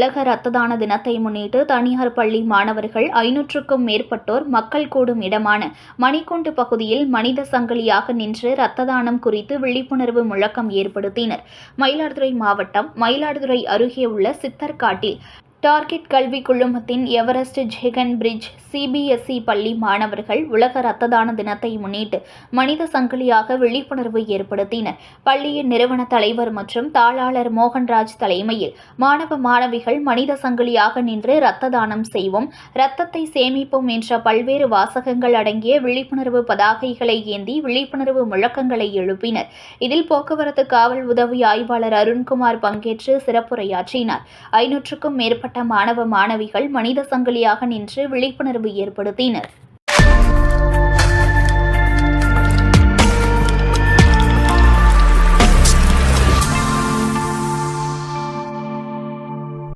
உலக இரத்த தான தினத்தை முன்னிட்டு தனியார் பள்ளி மாணவர்கள் 500க்கும் மேற்பட்டோர் மக்கள் கூடும் இடமான மணிக்கூண்டு பகுதியில் மனித சங்கிலியாக நின்று இரத்த தானம் குறித்து விழிப்புணர்வு முழக்கம் ஏற்படுத்தினர். மயிலாடுதுறை மாவட்டம் மயிலாடுதுறை அருகே உள்ள சித்தர்காட்டில் டார்கெட் கல்வி குழுமத்தின் எவரெஸ்ட் ஜெகன் பிரிட்ஜ் சிபிஎஸ்இ பள்ளி மாணவர்கள் உலக இரத்த தான தினத்தை முன்னிட்டு மனித சங்கிலியாக விழிப்புணர்வு ஏற்படுத்தினர். பள்ளியின் நிறுவன தலைவர் மற்றும் தாளாளர் மோகன்ராஜ் தலைமையில் மாணவ மாணவிகள் மனித சங்கிலியாக நின்று இரத்த தானம் செய்வோம், இரத்தத்தை சேமிப்போம் என்ற பல்வேறு வாசகங்கள் அடங்கிய விழிப்புணர்வு பதாகைகளை ஏந்தி விழிப்புணர்வு முழக்கங்களை எழுப்பினர். இதில் போக்குவரத்து காவல் உதவி ஆய்வாளர் அருண்குமார் பங்கேற்று சிறப்புரையாற்றினார். 500க்கும் மேற்பட்ட மாணவ மாணவிகள் மனித சங்கிலியாக நின்று விழிப்புணர்வு ஏற்படுத்தினர்.